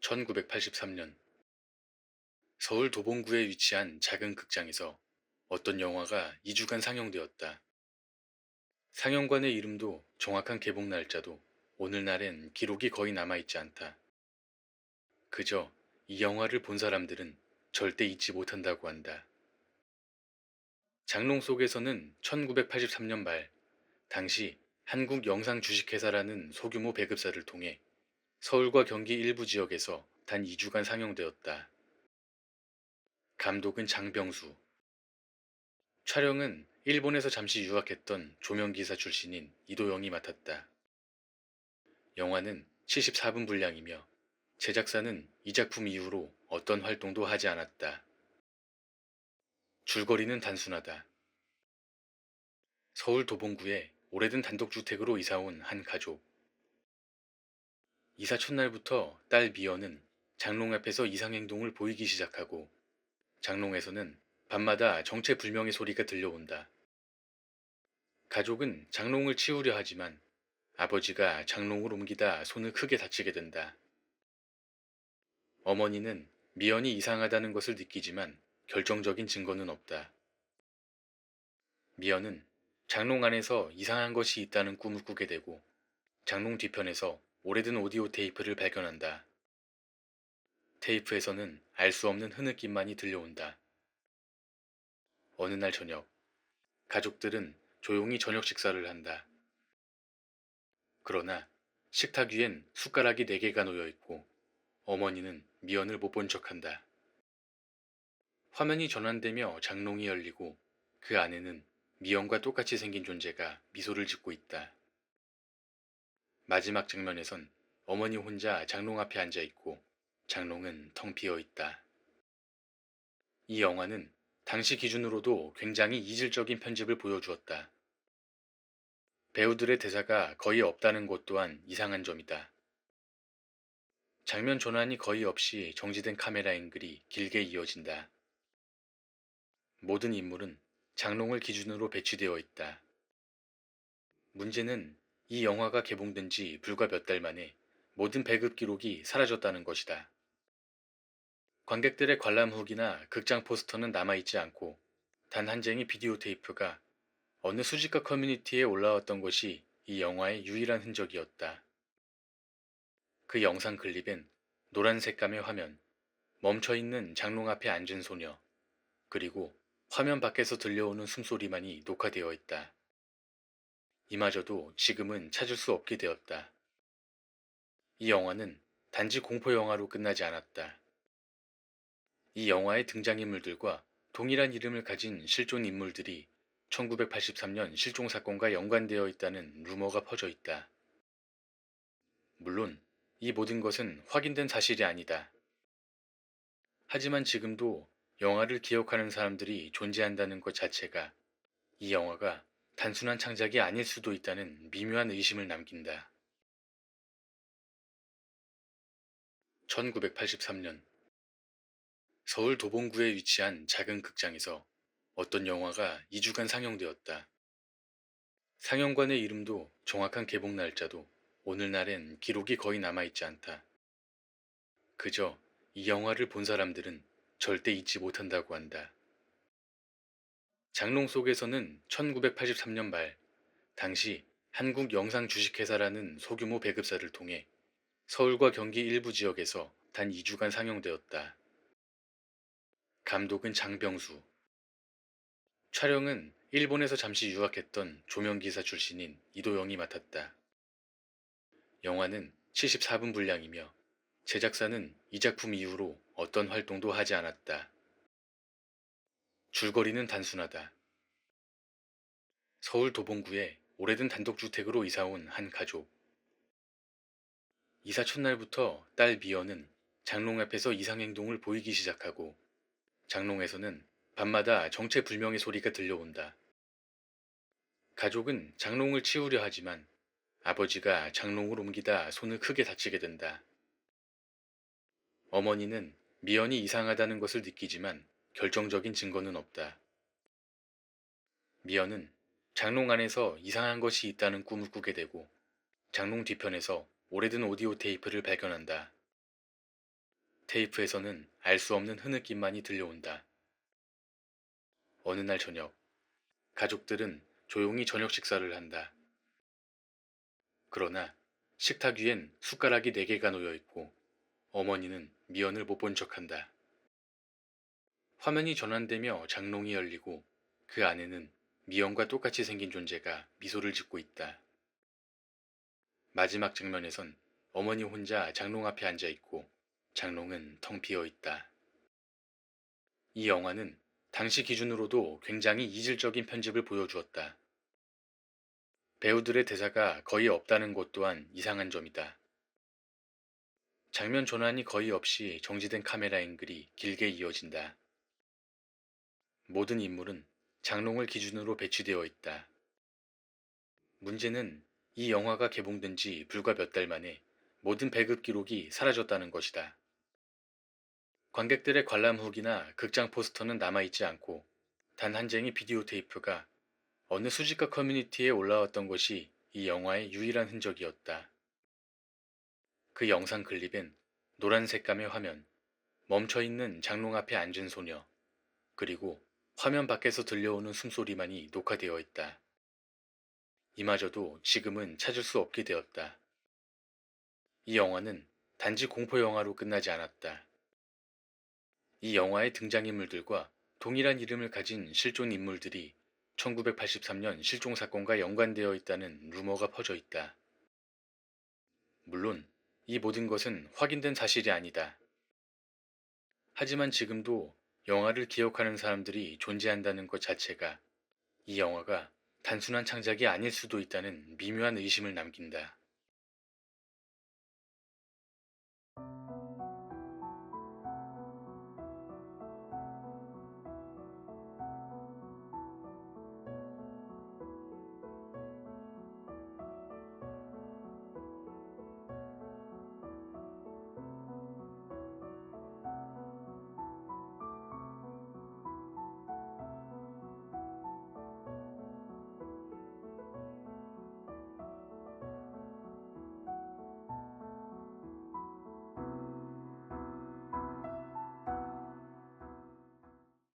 1983년 서울 도봉구에 위치한 작은 극장에서 어떤 영화가 2주간 상영되었다. 상영관의 이름도 정확한 개봉 날짜도 오늘날엔 기록이 거의 남아있지 않다. 그저 이 영화를 본 사람들은 절대 잊지 못한다고 한다. 장롱 속에서는 1983년 말 당시 한국 영상주식회사라는 소규모 배급사를 통해 서울과 경기 일부 지역에서 단 2주간 상영되었다. 감독은 장병수. 촬영은 일본에서 잠시 유학했던 조명기사 출신인 이도영이 맡았다. 영화는 74분 분량이며 제작사는 이 작품 이후로 어떤 활동도 하지 않았다. 줄거리는 단순하다. 서울 도봉구에 오래된 단독주택으로 이사온 한 가족. 이사 첫날부터 딸 미연은 장롱 앞에서 이상행동을 보이기 시작하고 장롱에서는 밤마다 정체불명의 소리가 들려온다. 가족은 장롱을 치우려 하지만 아버지가 장롱을 옮기다 손을 크게 다치게 된다. 어머니는 미연이 이상하다는 것을 느끼지만 결정적인 증거는 없다. 미연은 장롱 안에서 이상한 것이 있다는 꿈을 꾸게 되고 장롱 뒤편에서 오래된 오디오 테이프를 발견한다. 테이프에서는 알 수 없는 흐느낌만이 들려온다. 어느 날 저녁, 가족들은 조용히 저녁 식사를 한다. 그러나 식탁 위엔 숟가락이 4개가 놓여 있고 어머니는 미연을 못 본 척한다. 화면이 전환되며 장롱이 열리고 그 안에는 미연과 똑같이 생긴 존재가 미소를 짓고 있다. 마지막 장면에선 어머니 혼자 장롱 앞에 앉아 있고 장롱은 텅 비어 있다. 이 영화는 당시 기준으로도 굉장히 이질적인 편집을 보여주었다. 배우들의 대사가 거의 없다는 것 또한 이상한 점이다. 장면 전환이 거의 없이 정지된 카메라 앵글이 길게 이어진다. 모든 인물은 장롱을 기준으로 배치되어 있다. 문제는 이 영화가 개봉된 지 불과 몇 달 만에 모든 배급 기록이 사라졌다는 것이다. 관객들의 관람 후기나 극장 포스터는 남아있지 않고 단 한 쟁의 비디오 테이프가 어느 수집가 커뮤니티에 올라왔던 것이 이 영화의 유일한 흔적이었다. 그 영상 클립엔 노란 색감의 화면, 멈춰있는 장롱 앞에 앉은 소녀, 그리고 화면 밖에서 들려오는 숨소리만이 녹화되어 있다. 이마저도 지금은 찾을 수 없게 되었다. 이 영화는 단지 공포 영화로 끝나지 않았다. 이 영화의 등장인물들과 동일한 이름을 가진 실존 인물들이 1983년 실종 사건과 연관되어 있다는 루머가 퍼져 있다. 물론 이 모든 것은 확인된 사실이 아니다. 하지만 지금도 영화를 기억하는 사람들이 존재한다는 것 자체가 이 영화가 단순한 창작이 아닐 수도 있다는 미묘한 의심을 남긴다. 1983년 서울 도봉구에 위치한 작은 극장에서 어떤 영화가 2주간 상영되었다. 상영관의 이름도 정확한 개봉 날짜도 오늘날엔 기록이 거의 남아있지 않다. 그저 이 영화를 본 사람들은 절대 잊지 못한다고 한다. 장롱 속에서는 1983년 말 당시 한국 영상주식회사라는 소규모 배급사를 통해 서울과 경기 일부 지역에서 단 2주간 상영되었다. 감독은 장병수. 촬영은 일본에서 잠시 유학했던 조명기사 출신인 이도영이 맡았다. 영화는 74분 분량이며 제작사는 이 작품 이후로 어떤 활동도 하지 않았다. 줄거리는 단순하다. 서울 도봉구에 오래된 단독주택으로 이사온 한 가족. 이사 첫날부터 딸 미연은 장롱 앞에서 이상행동을 보이기 시작하고 장롱에서는 밤마다 정체불명의 소리가 들려온다. 가족은 장롱을 치우려 하지만 아버지가 장롱을 옮기다 손을 크게 다치게 된다. 어머니는 미연이 이상하다는 것을 느끼지만 결정적인 증거는 없다. 미연은 장롱 안에서 이상한 것이 있다는 꿈을 꾸게 되고 장롱 뒤편에서 오래된 오디오 테이프를 발견한다. 테이프에서는 알 수 없는 흐느낌만이 들려온다. 어느 날 저녁, 가족들은 조용히 저녁 식사를 한다. 그러나 식탁 위엔 숟가락이 4개가 놓여 있고 어머니는 미연을 못 본 척한다. 화면이 전환되며 장롱이 열리고 그 안에는 미연과 똑같이 생긴 존재가 미소를 짓고 있다. 마지막 장면에선 어머니 혼자 장롱 앞에 앉아 있고 장롱은 텅 비어 있다. 이 영화는 당시 기준으로도 굉장히 이질적인 편집을 보여주었다. 배우들의 대사가 거의 없다는 것 또한 이상한 점이다. 장면 전환이 거의 없이 정지된 카메라 앵글이 길게 이어진다. 모든 인물은 장롱을 기준으로 배치되어 있다. 문제는 이 영화가 개봉된 지 불과 몇 달 만에 모든 배급 기록이 사라졌다는 것이다. 관객들의 관람 후기나 극장 포스터는 남아있지 않고 단 한 쟁의 비디오 테이프가 어느 수집가 커뮤니티에 올라왔던 것이 이 영화의 유일한 흔적이었다. 그 영상 클립엔 노란 색감의 화면, 멈춰있는 장롱 앞에 앉은 소녀, 그리고 화면 밖에서 들려오는 숨소리만이 녹화되어 있다. 이마저도 지금은 찾을 수 없게 되었다. 이 영화는 단지 공포 영화로 끝나지 않았다. 이 영화의 등장인물들과 동일한 이름을 가진 실존 인물들이 1983년 실종 사건과 연관되어 있다는 루머가 퍼져 있다. 물론 이 모든 것은 확인된 사실이 아니다. 하지만 지금도 영화를 기억하는 사람들이 존재한다는 것 자체가 이 영화가 단순한 창작이 아닐 수도 있다는 미묘한 의심을 남긴다.